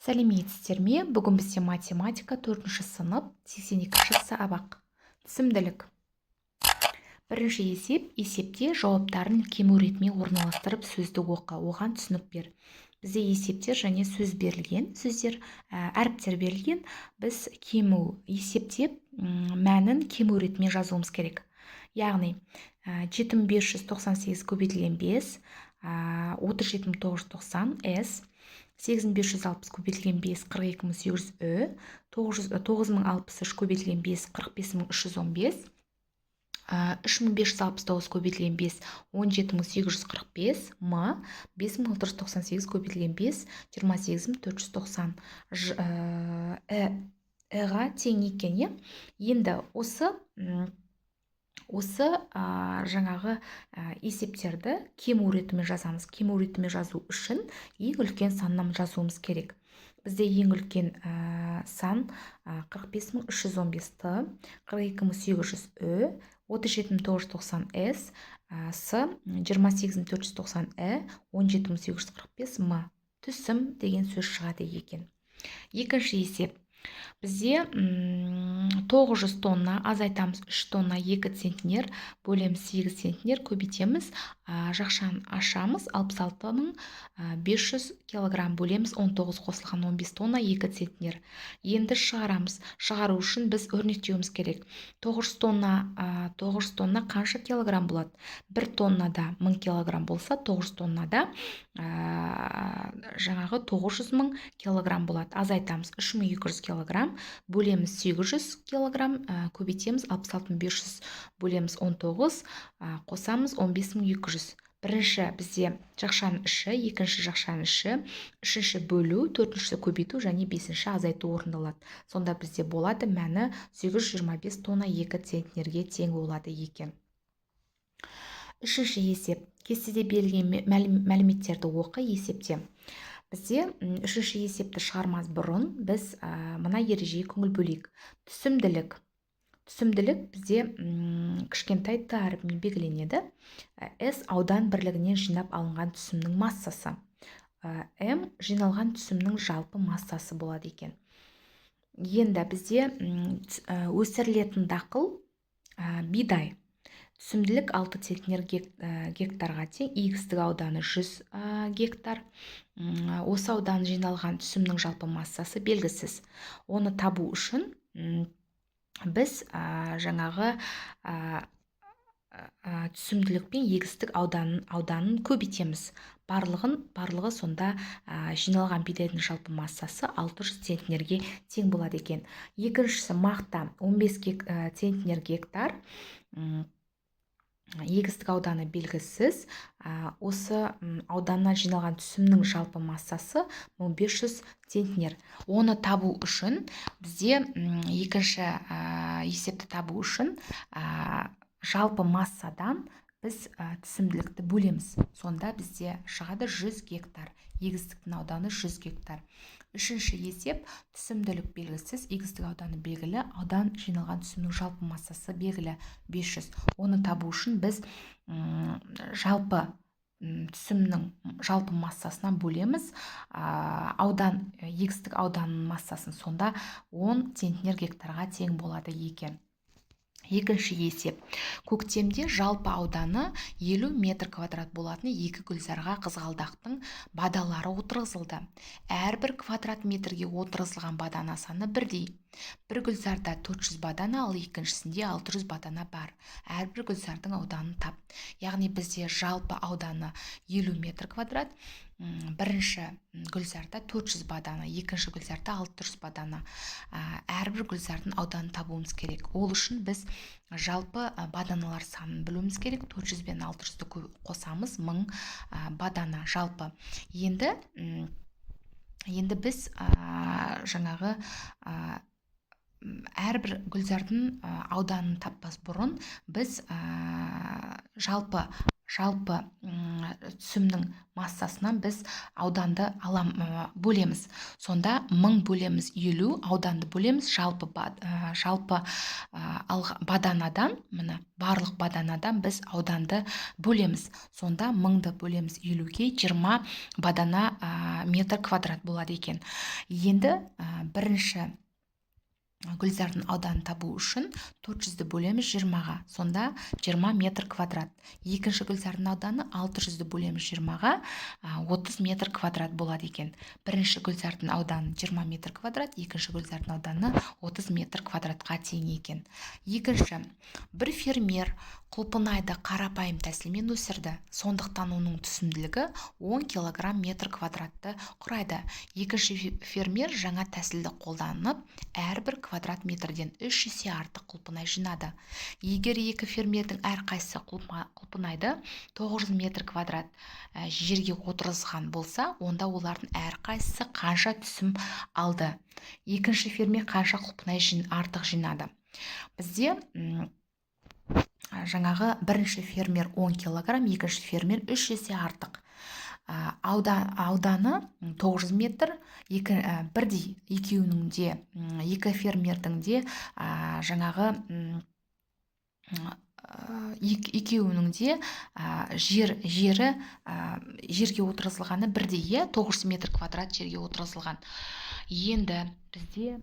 Сәлеметсіздер ме? Бүгін бізде математика 4-ші сынып 82-ші сабақ. Түсімділік. Бірінші есепте жауаптарын кему ретімен орналастырып сөзді оқы, оған түсінік бер. Бізде есептер және сөз берілген, әріптер берілген. Біз есепте мәнін кему ретімен жазуымыз керек. Яғни 7598 көбейтілген 5, 37990 с, 8560 көбейтілген 5, 42800 ү, 9063 көбейтілген 5, 45315, 3569 көбейтілген 5, 17845 м, 5698 көбейтілген 5, 28490 ға тең екен. Енді осы жаңағы есептерді кему ретімен жазамыз. Кему ретімен жазу үшін ең үлкен саннан жазуымыз керек. Бізде ең үлкен сан 45315 т, 42800 ү, 37990 с, 28490 17845 м. Түсім деген сөз шығады екен. Екінші есеп. Бізде 900 тонна, азайтамыз 3 тонна 2 центнер, бөлеміз 8 центнер, көбейтеміз, жақшаны ашамыз, 66500 килограмм, бөлеміз 19 қосылған 15 тонна 2 центнер. Енді шығарамыз. Шығару үшін біз өрнектеуіміз керек. 900 тонна қанша килограмм болады? 1 тоннада 1000 килограмм болса, 900 тоннада жаңағы 900 000 килограмм болады. Азайтамыз 3200 килограмм, бөлеміз 800 килограмм, көбейтеміз 66500, бөлеміз 19, қосамыз 15200. Бірінші бізде жақшаның іші, екінші жақшаның іші, үшінші бөлу, төртінші көбейту және бесінші азайту орындалады. Сонда бізде болады мәні 825 тонна 2 центнерге тең болады екен. Үшінші есеп. Кестеде берілген мәліметтерді оқы есепте. Бізде үшінші есепті шығармас бұрын біз мына ережеге көңіл бөлейік. Түсімділік бізде кішкентай т әріпімен белгіленеді. С аудан бірлігінен жинап алынған түсімнің массасы. М жиналған түсімнің жалпы массасы болады екен. Енді бізде өсірілетін дақыл бидай. Түсімділік 6 центнер гектарға тең, егістік ауданы 100 гектар. Осы аудан жиналған түсімнің жалпы массасы белгісіз. Оны табу үшін біз жаңағы түсімділік пен егістік ауданын көбейтеміз. Барлығы сонда жиналған бидайдың жалпы массасы 600 центнерге тең болады екен. Екіншісі мақта 15 центнер гектар. Егістік ауданы белгісіз. Осы ауданнан жиналған түсімнің жалпы массасы 1500 центнер. Оны табу үшін бізде екінші есепті табу үшін жалпы массадан біз түсімділікті бөлеміз. Сонда бізде шығады 100 гектар. Егістіктің ауданы 100 гектар. Үшінші есеп түсімділік белгісіз, егістік ауданы белгілі, аудан жиналған түсімнің жалпы массасы белгілі 500. Оны табу үшін біз жалпы түсімнің жалпы массасынан бөлеміз егістік ауданның массасын. Сонда 10 центнер гектарға тең болады екен. Екінші есеп. Көктемде жалпы ауданы 50 метр квадрат болатын 2 гүлзарға қызғалдақтың бадалары отырғызылды. Әрбір квадрат метрге отырғызылған бадана саны бірдей. Бір гүлзарда 400 бадана, ал екіншісінде 600 бадана бар. Әрбір гүлзардың ауданын тап. Яғни бізде жалпы ауданы 50 метр квадрат. Бірінші гүлзарда 400 бадана, екінші гүлзарда 600 бадана. Әрбір гүлзардың ауданын табуымыз керек. Ол үшін біз жалпы баданалар санын білуіміз керек. 400 бен 600-ды қосамыз, 1000 бадана жалпы. Енді біз жаңағы әрбір гүлзардың ауданын таппас бұрын біз жалпы жалпы түсімнің массасынан біз ауданды бөлеміз. Сонда 1000 бөлеміз 50, ауданды бөлеміз жалпы баданадан, міне барлық баданадан біз ауданды бөлеміз. Сонда 1000-ды бөлеміз 50-ге 20 бадана метр квадрат болады екен. Енді бірінші Гүлзардың ауданын табу үшін 400-ді бөлеміз 20-ға, сонда 20 метр квадрат. Екінші Гүлзардың ауданы 600-ді бөлеміз 20-ға, 30 метр квадрат болады екен. Бірінші Гүлзардың ауданы 20 метр квадрат, екінші Гүлзардың ауданы 30 метр квадратқа тең екен. Екінші, бір фермер құлпынайды қарапайым тәсілмен өсірді, сондықтан оның түсімділігі 10 килограмм метр квадратты құрайды. Екінші фермер жаңа тәсілді қолданып, әрбір квадрат метрден 3 есе артық құлпынай жинады. Егер екі фермердің әрқайсысы құлпынайды 900 метр квадрат жерге отырғызған болса, онда олардың әрқайсысы қанша түсім алды? Екінші фермер қанша құлпынай артық жинады? Бізде жаңағы бірінші фермер 10 килограмм, екінші фермер 3 есе артық. Ауданы 900 метр, бірдей екеуінің де, екі фермердің де жаңағы екеуінің де жерге отырғызылғаны бірдей, 900 метр квадрат жерге отырғызылған. Енді бізде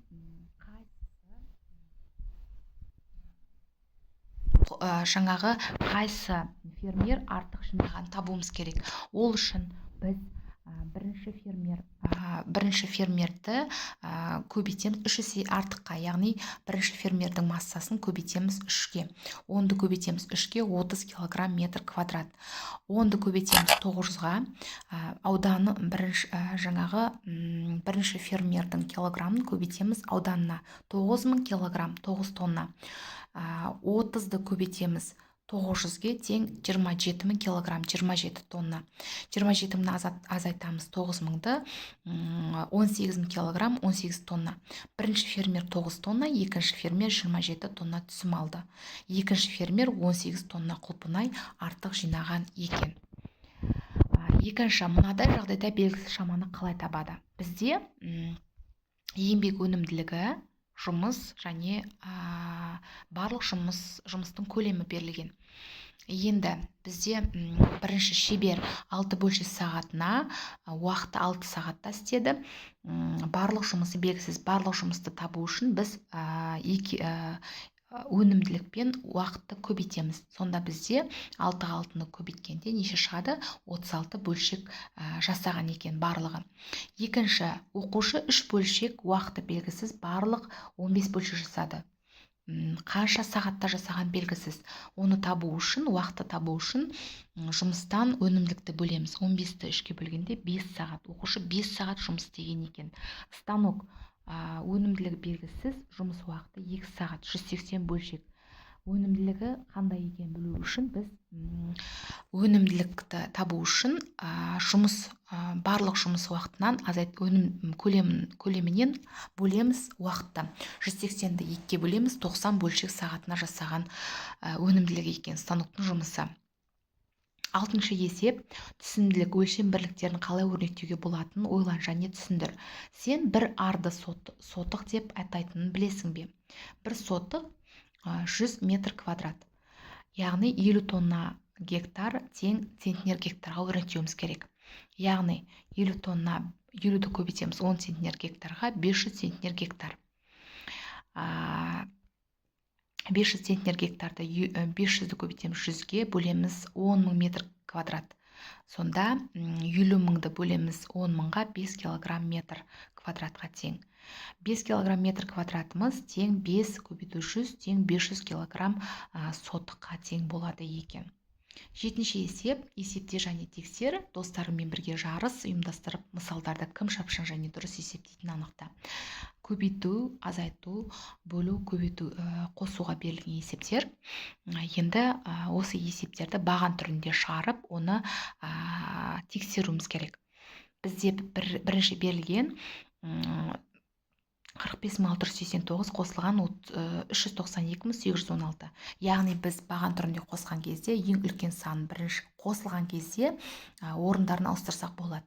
жаңағы қайсы фермер артық жинаған табуымыз керек. Ол үшін біз бірінші фермерді көбейтеміз 3 есе артыққа, яғни бірінші фермердің массасын көбейтеміз 3-ге. 10-ды көбейтеміз 3-ге, 30 килограмм метр квадрат. 10-ды көбейтеміз 900-ға, ауданы бірінші фермердің килограммын көбейтеміз ауданына 9000 килограмм, 9 тонна. 30-ды көбейтеміз 900-ге тең 27000 килограмм, 27 тонна. 27-ні азайтамыз 9000-ды, 18000 килограмм, 18 тонна. Бірінші фермер 9 тонна, екінші фермер 27 тонна түсім алды. Екінші фермер 18 тонна құлпынай артық жинаған екен. Екінші, мынадай жағдайда белгісіз шаманы қалай табады? Бізде еңбек өнімділігі, жұмыс және барлық жұмыстың көлемі берілген. Енді бізде бірінші шебер 6 бөлшек сағатына уақыты 6 сағатта істеді. Барлық жұмысы белгісіз. Барлық жұмысты табу үшін біз өнімділік пен уақытты көбейтеміз. Сонда бізде 6-6-ны көбейткенде неше шығады? 36 бөлшек жасаған екен барлығы. Екінші, оқушы 3 бөлшек, уақыты белгісіз, барлық 15 бөлшек жасады. Қанша сағатта жасаған белгісіз. Оны табу үшін, уақытты табу үшін жұмыстан өнімділікті бөлеміз. 15-ті 3-ке бөлгенде 5 сағат. Оқушы 5 сағат жұмыс істеген екен. Станок өнімділігі белгісіз, жұмыс уақыты 2 сағат, 180 бөлшек. Өнімділігі қандай екен білу үшін біз өнімділікті табу үшін барлық жұмыс уақытынан өнім көлемінен бөлеміз уақытты. 180-ді 2-ке бөлеміз, 90 бөлшек сағатына жасаған өнімділігі екен станоктың жұмысы. 6-шы есеп, түсімділік өлшем бірліктерін қалай өрнектеуге болатынын ойлан және түсіндір. Сен бір арды сотық деп атайтынын білесің бе? Бір сотық 100 метр квадрат. Яғни 50 тонна гектар тең центнер гектарға өрнектеуіміз керек. Яғни 50-ді көбейтеміз 10 центнер гектарға, 500 центнер гектар. 500 центнер гектарды 500-ді көбейтеміз 100-ге, бөлеміз 10.000 метр квадрат. Сонда 50.000-ді бөлеміз 10.000-ға, 5 килограмм метр квадратқа тең. 5 килограмм метр квадратымыз тең 5 көбейту 100 тең 500 килограмм сотыққа тең болады екен. 7-ші есеп, есепте және тексер, достарымен бірге жарыс ұйымдастырып, мысалдарды кім шапшаң және дұрыс есептейтін анықта. Көбейту, азайту, бөлу, көбейту, қосуға берілген есептер. Енді осы есептерді баған түрінде шығарып, оны тексеруіміз керек. Бізде бірінші берілген 45689 қосылған 392816. Яғни біз баған түрінде қосқан кезде ең үлкен сан бірінші қосылған кезде орындарын ауыстырсақ болады.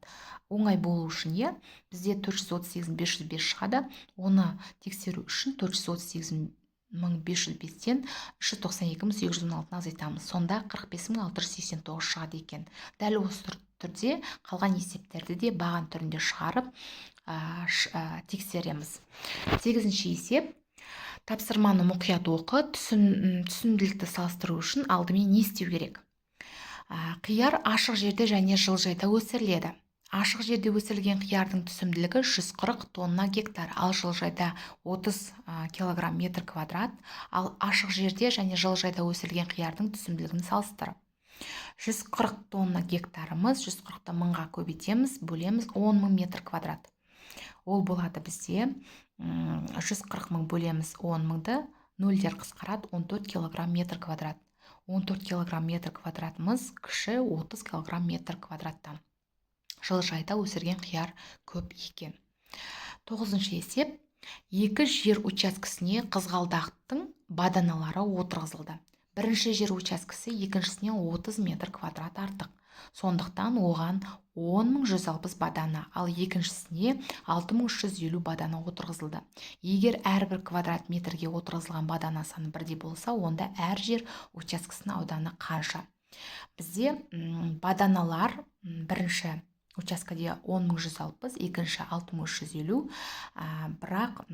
Оңай болу үшін бізде 438.505 шығады. Оны тексеру үшін 438.505-тен 392.816-ны азайтамыз. Сонда 45.689 шығады екен. Дәл осы түрде қалған есептерді де баған түрінде шығарып тексереміз. 8-ші есеп. Тапсырманы мұқият оқы, түсімділікті салыстыру үшін алдымен не істеу керек? Қияр ашық жерде және жылыжайда өсіріледі. Ашық жерде өсірілген қиярдың түсімділігі 140 тонна гектар, ал жылыжайда 30 килограмм метр квадрат. Ал ашық жерде және жылыжайда өсірілген қиярдың түсімділігін салыстырып. 140 тонна гектарымыз 140-ты мыңға көбейтеміз, бөлеміз 10.000 метр квадрат. Ол болады бізде 140 мың бөлеміз 10 мыңды, 0-дер қысқарады, 14 килограмм метр квадрат. 14 килограмм метр квадратымыз кіші 30 килограмм метр квадраттан. Жылыжайда өсірген қияр көп екен. 9-ші есеп. 2 жер учаскесіне қызғалдақтың баданалары отырғызылды. Бірінші жер учаскесі екіншісінен 30 метр квадрат артық. Сондықтан оған 10.160 бадана, ал екіншісіне 6.350 бадана отырғызылды. Егер әрбір квадрат метрге отырғызылған бадана саны бірдей болса, онда әр жер учаскесінің ауданы қанша? Бізде баданалар бірінші учаскеде 10.160, екінші 6.350, бірақ